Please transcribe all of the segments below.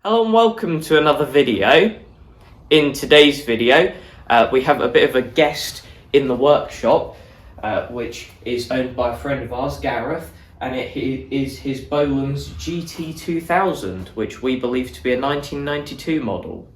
Hello and welcome to another video. In today's video we have a bit of a guest in the workshop which is owned by a friend of ours, Gareth, and it is his Bolens GT2000, which we believe to be a 1992 model.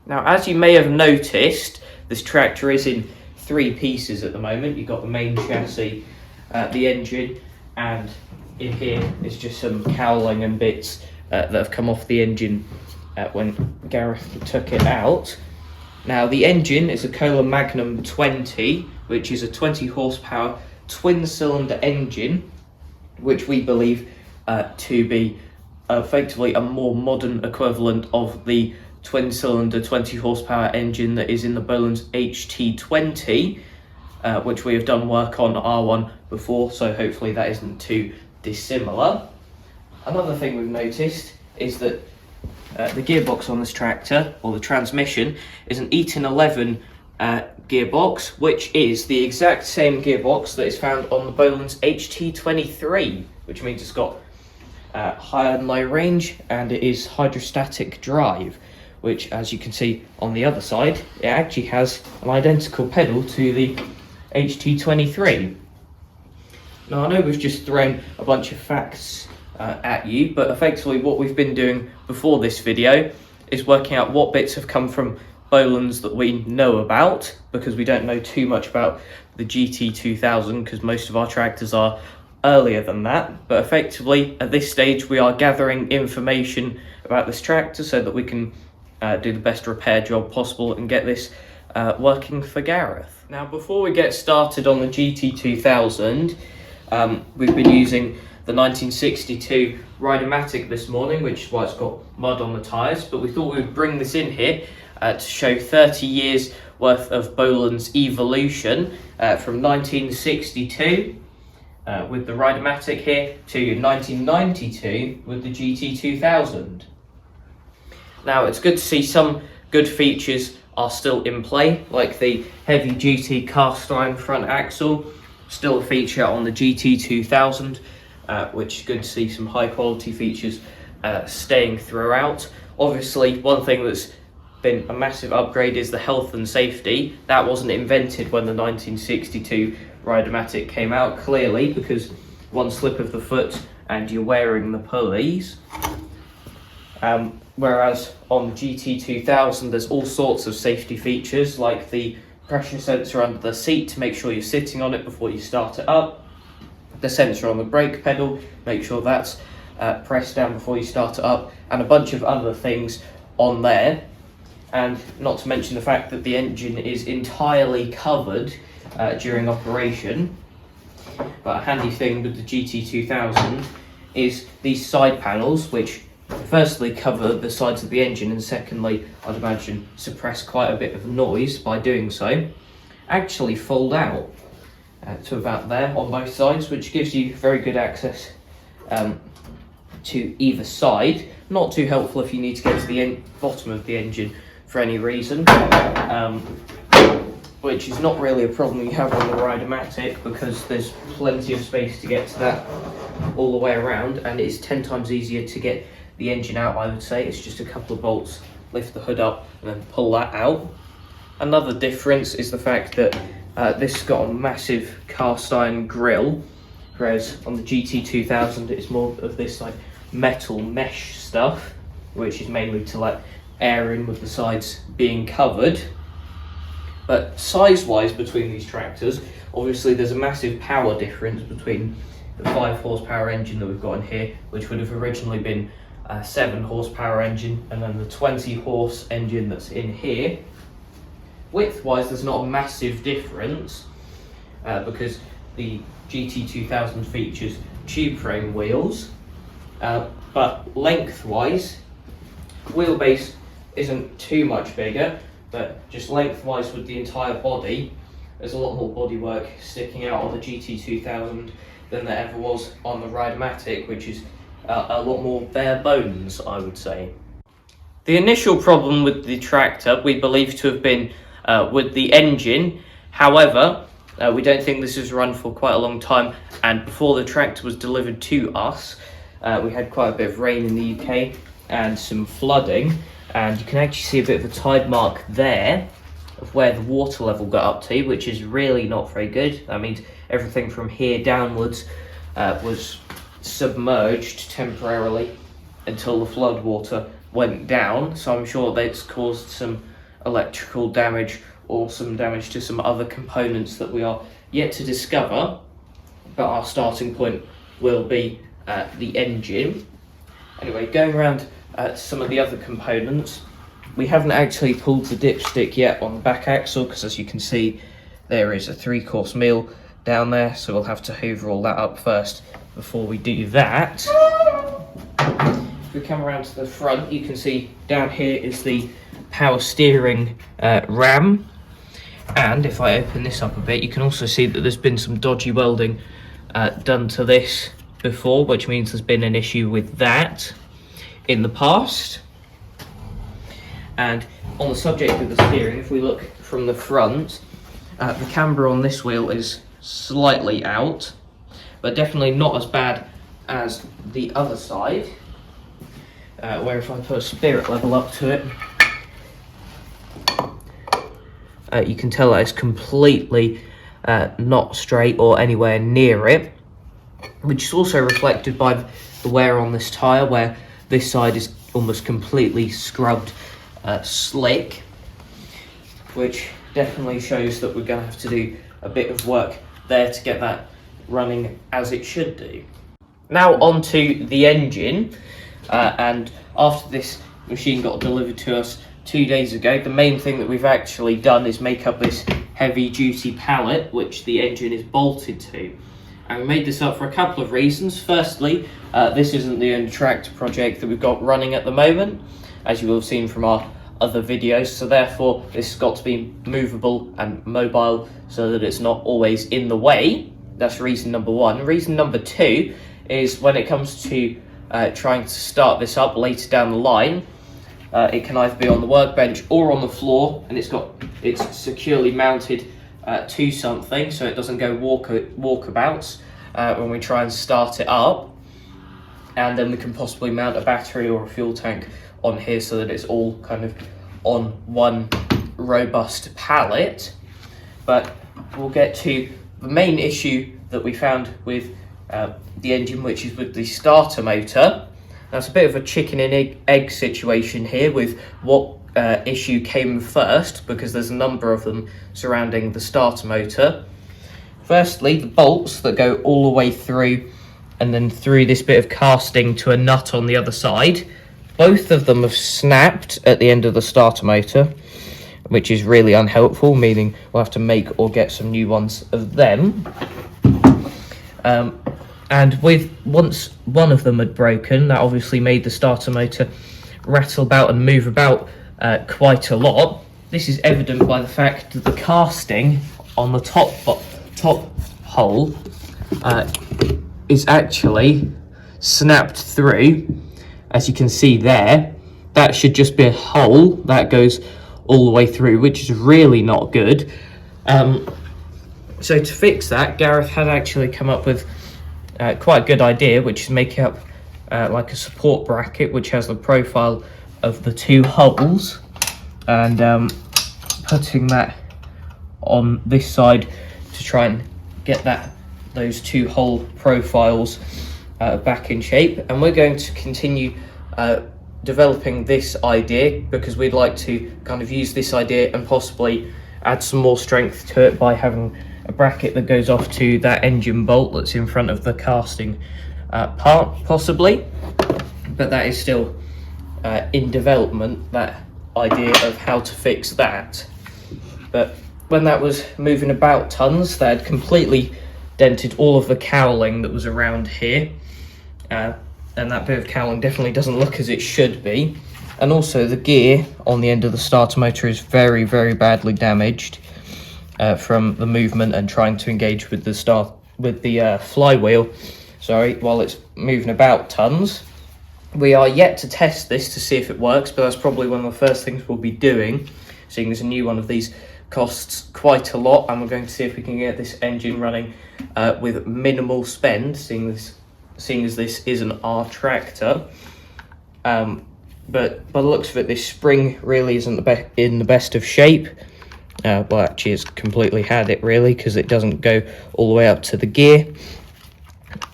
Now, as you may have noticed, this tractor is in three pieces at the moment. You've got the main chassis, the engine, and in here is just some cowling and bits that have come off the engine when Gareth took it out. Now, the engine is a Kohler Magnum 20, which is a 20 horsepower twin-cylinder engine, which we believe to be effectively a more modern equivalent of the twin-cylinder 20 horsepower engine that is in the Bolens HT23, which we have done work on R1 before, so hopefully that isn't too dissimilar. Another thing we've noticed is that the gearbox on this tractor, or the transmission, is an Eaton 11 gearbox, which is the exact same gearbox that is found on the Bolens HT23, which means it's got high and low range, and it is hydrostatic drive, which, as you can see on the other side, it actually has an identical pedal to the HT23. Now, I know we've just thrown a bunch of facts at you, but effectively what we've been doing before this video is working out what bits have come from Bolens that we know about, because we don't know too much about the GT2000, because most of our tractors are earlier than that. But effectively, at this stage, we are gathering information about this tractor so that we can do the best repair job possible and get this working for Gareth. Now, before we get started on the GT2000, we've been using the 1962 Ride-a-matic this morning, which is why it's got mud on the tyres, but we thought we'd bring this in here to show 30 years worth of Bolens Evolution from 1962 with the Ride-a-matic here to 1992 with the GT2000. Now, it's good to see some good features are still in play, like the heavy-duty cast iron front axle, still a feature on the GT2000, which is good to see some high-quality features staying throughout. Obviously, one thing that's been a massive upgrade is the health and safety. That wasn't invented when the 1962 Ride-a-matic came out, clearly, because one slip of the foot and you're wearing the pulleys. Whereas on the GT2000 there's all sorts of safety features, like the pressure sensor under the seat to make sure you're sitting on it before you start it up, the sensor on the brake pedal, make sure that's pressed down before you start it up, and a bunch of other things on there. And not to mention the fact that the engine is entirely covered during operation. But a handy thing with the GT2000 is these side panels, which firstly cover the sides of the engine, and secondly, I'd imagine, suppress quite a bit of noise by doing so, actually fold out to about there on both sides, which gives you very good access to either side. Not too helpful if you need to get to the bottom of the engine for any reason, which is not really a problem you have on the Ride-a-matic, because there's plenty of space to get to that all the way around, and it's 10 times easier to get the engine out, I would say. It's just a couple of bolts, lift the hood up and then pull that out. Another difference is the fact that this has got a massive cast iron grille, whereas on the GT2000 it's more of this like metal mesh stuff, which is mainly to let air in with the sides being covered. But size-wise between these tractors, obviously there's a massive power difference between the 5 horsepower engine that we've got in here, which would have originally been a 7 horsepower engine, and then the 20 horse engine that's in here. Width-wise, there's not a massive difference because the GT2000 features tube frame wheels, but lengthwise, wheelbase isn't too much bigger, but just lengthwise with the entire body, there's a lot more bodywork sticking out on the GT2000 than there ever was on the Ride-a-matic, which is a lot more bare bones, I would say. The initial problem with the tractor we believe to have been with the engine. However, we don't think this has run for quite a long time, and before the tractor was delivered to us, we had quite a bit of rain in the UK and some flooding, and you can actually see a bit of a tide mark there of where the water level got up to, which is really not very good. That means everything from here downwards was submerged temporarily until the flood water went down. So I'm sure that's caused some electrical damage or some damage to some other components that we are yet to discover, but our starting point will be the engine. Anyway, going around some of the other components, we haven't actually pulled the dipstick yet on the back axle, because as you can see there is a 3-course meal down there, so we'll have to hoover all that up first before we do that. If we come around to the front, you can see down here is the power steering ram, and if I open this up a bit, you can also see that there's been some dodgy welding done to this before, which means there's been an issue with that in the past. And on the subject of the steering, if we look from the front, the camber on this wheel is slightly out, but definitely not as bad as the other side, where if I put a spirit level up to it, you can tell that it's completely not straight or anywhere near it, which is also reflected by the wear on this tyre, where this side is almost completely scrubbed slick, which definitely shows that we're going to have to do a bit of work there to get that running as it should do. Now onto the engine, and after this machine got delivered to us 2 days ago, the main thing that we've actually done is make up this heavy duty pallet which the engine is bolted to. And we made this up for a couple of reasons. Firstly, this isn't the only tractor project that we've got running at the moment, as you will have seen from our other videos, so therefore this has got to be movable and mobile so that it's not always in the way. That's reason number one. Reason number two is when it comes to trying to start this up later down the line, it can either be on the workbench or on the floor, and it's securely mounted to something so it doesn't go walkabouts when we try and start it up. And then we can possibly mount a battery or a fuel tank on here so that it's all kind of on one robust pallet. But we'll get to the main issue that we found with the engine, which is with the starter motor. That's a bit of a chicken and egg situation here with what issue came first, because there's a number of them surrounding the starter motor. Firstly, the bolts that go all the way through and then through this bit of casting to a nut on the other side. Both of them have snapped at the end of the starter motor, which is really unhelpful, meaning we'll have to make or get some new ones of them. And once one of them had broken, that obviously made the starter motor rattle about and move about quite a lot. This is evident by the fact that the casting on the top hole is actually snapped through. As you can see there, that should just be a hole that goes all the way through, which is really not good. So to fix that, Gareth had actually come up with quite a good idea, which is making up like a support bracket which has the profile of the two holes, and putting that on this side to try and get those two hole profiles back in shape. And we're going to continue developing this idea, because we'd like to kind of use this idea and possibly add some more strength to it by having a bracket that goes off to that engine bolt that's in front of the casting part, possibly. But that is still in development, that idea of how to fix that. But when that was moving about tons, they had completely dented all of the cowling that was around here, and that bit of cowling definitely doesn't look as it should be. And also the gear on the end of the starter motor is very, very badly damaged from the movement and trying to engage with the flywheel, while it's moving about tons. We are yet to test this to see if it works, but that's probably one of the first things we'll be doing, seeing as a new one of these costs quite a lot, and we're going to see if we can get this engine running with minimal spend, seeing as this is an R tractor. But by the looks of it, this spring really isn't in the best of shape. Well, actually, it's completely had it, really, because it doesn't go all the way up to the gear.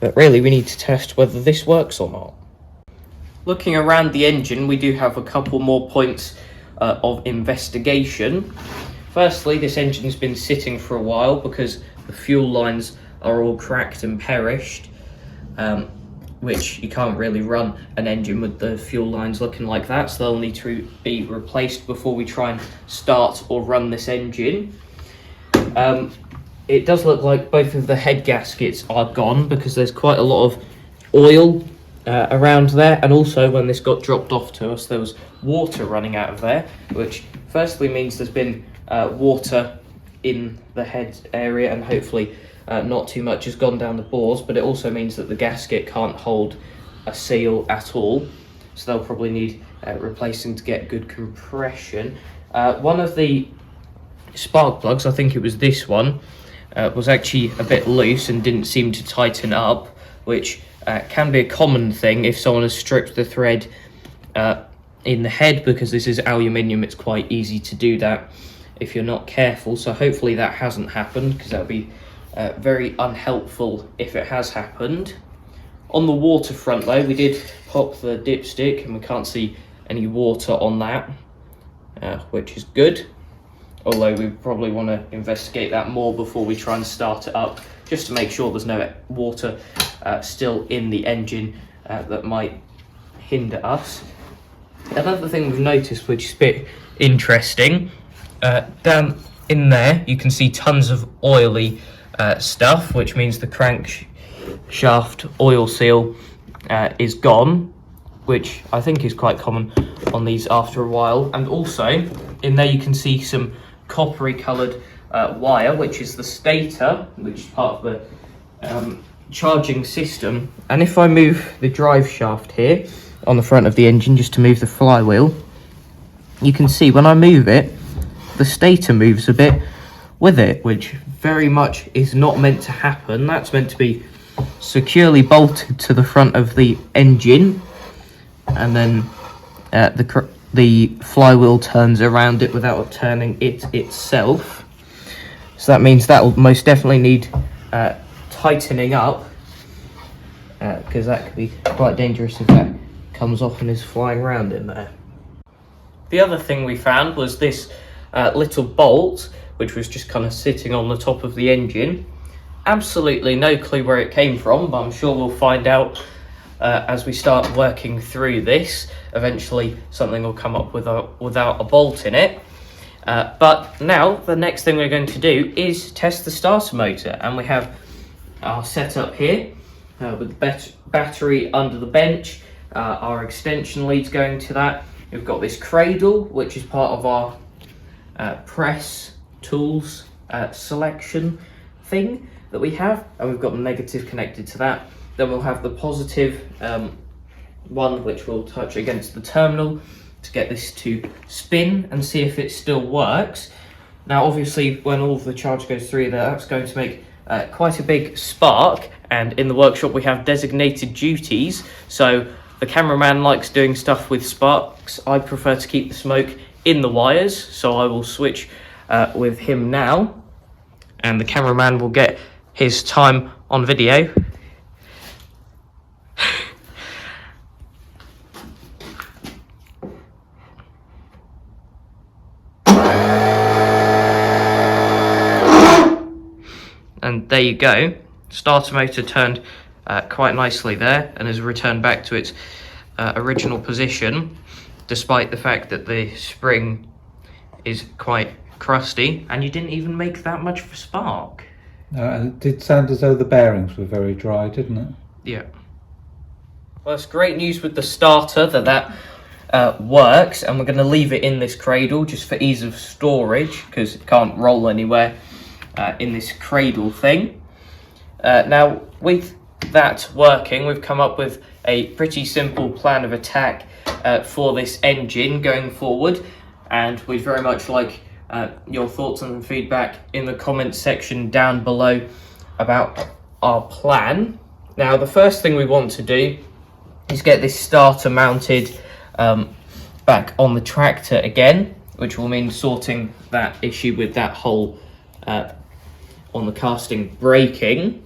But really, we need to test whether this works or not. Looking around the engine, we do have a couple more points of investigation. Firstly, this engine's been sitting for a while because the fuel lines are all cracked and perished, which you can't really run an engine with the fuel lines looking like that, so they'll need to be replaced before we try and start or run this engine. It does look like both of the head gaskets are gone because there's quite a lot of oil around there, and also when this got dropped off to us there was water running out of there, which firstly means there's been water in the head area, and hopefully not too much has gone down the bores, but it also means that the gasket can't hold a seal at all, so they'll probably need replacing to get good compression. One of the spark plugs, I think it was this one, was actually a bit loose and didn't seem to tighten up, which can be a common thing if someone has stripped the thread in the head, because this is aluminium. It's quite easy to do that if you're not careful, so hopefully that hasn't happened, because that would be very unhelpful if it has happened. On the water front though, we did pop the dipstick and we can't see any water on that, which is good, although we probably want to investigate that more before we try and start it up, just to make sure there's no water still in the engine that might hinder us. Another thing we've noticed, which is a bit interesting, down in there you can see tons of oily stuff, which means the crankshaft oil seal is gone, which I think is quite common on these after a while. And also in there you can see some coppery coloured wire, which is the stator, which is part of the charging system. And if I move the drive shaft here on the front of the engine just to move the flywheel, you can see when I move it, the stator moves a bit with it, which very much is not meant to happen. That's meant to be securely bolted to the front of the engine, and then the flywheel turns around it without turning it itself. So that means that will most definitely need tightening up, because that could be quite dangerous if that comes off and is flying around in there. The other thing we found was this little bolt, which was just kind of sitting on the top of the engine. Absolutely no clue where it came from, but I'm sure we'll find out as we start working through this. Eventually something will come up without a bolt in it. But now the next thing we're going to do is test the starter motor, and we have our setup here with the battery under the bench, our extension leads going to that. We've got this cradle, which is part of our press tools selection thing that we have, and we've got the negative connected to that. Then we'll have the positive one, which we'll touch against the terminal to get this to spin and see if it still works. Now obviously when all of the charge goes through there, that's going to make quite a big spark, and in the workshop we have designated duties, so the cameraman likes doing stuff with sparks. I prefer to keep the smoke in the wires, so I will switch with him now, and the cameraman will get his time on video. And there you go, starter motor turned quite nicely there and has returned back to its original position, despite the fact that the spring is quite crusty, and you didn't even make that much of a spark. No, and it did sound as though the bearings were very dry, didn't it? Yeah. Well, it's great news with the starter that works, and we're going to leave it in this cradle just for ease of storage because it can't roll anywhere in this cradle thing. Now with that working, we've come up with a pretty simple plan of attack for this engine going forward, and we'd very much like your thoughts and feedback in the comments section down below about our plan. Now the first thing we want to do is get this starter mounted back on the tractor again, which will mean sorting that issue with that hole on the casting braking.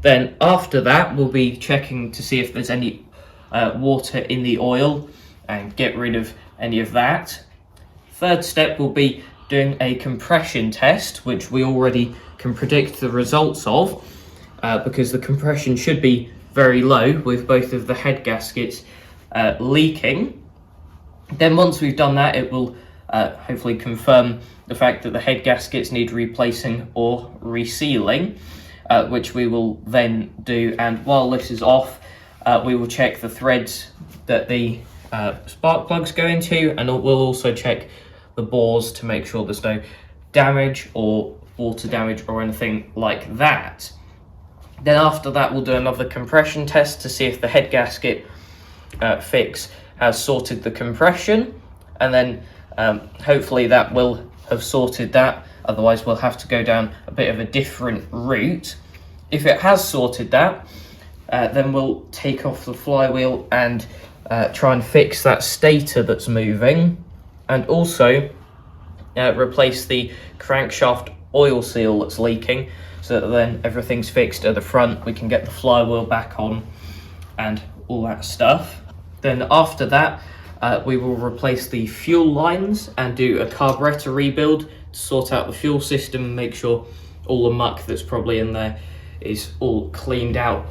Then after that, we'll be checking to see if there's any water in the oil and get rid of any of that. Third step will be doing a compression test, which we already can predict the results of because the compression should be very low with both of the head gaskets leaking. Then once we've done that, it will hopefully confirm the fact that the head gaskets need replacing or resealing, which we will then do. And while this is off, we will check the threads that the spark plugs go into, and we'll also check the bores to make sure there's no damage or water damage or anything like that. Then after that, we'll do another compression test to see if the head gasket fix has sorted the compression, and then hopefully that will have sorted that. Otherwise we'll have to go down a bit of a different route. If it has sorted that, then we'll take off the flywheel and try and fix that stator that's moving, and also replace the crankshaft oil seal that's leaking, so that then everything's fixed at the front. We can get the flywheel back on and all that stuff. Then after that, we will replace the fuel lines and do a carburetor rebuild to sort out the fuel system and make sure all the muck that's probably in there is all cleaned out.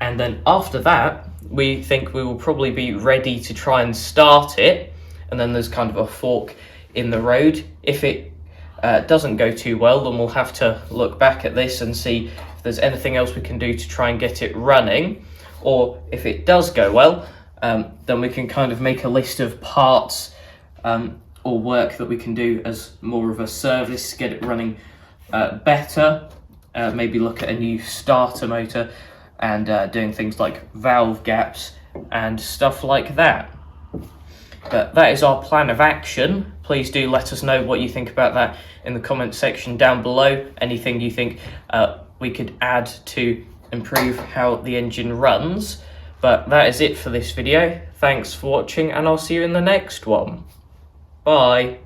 And then after that, we think we will probably be ready to try and start it. And then there's kind of a fork in the road. If it doesn't go too well, then we'll have to look back at this and see if there's anything else we can do to try and get it running. Or if it does go well, then we can kind of make a list of parts or work that we can do as more of a service, get it running better, maybe look at a new starter motor and doing things like valve gaps and stuff like that. But that is our plan of action. Please do let us know what you think about that in the comment section down below. Anything you think we could add to improve how the engine runs. But that is it for this video. Thanks for watching, and I'll see you in the next one. Bye.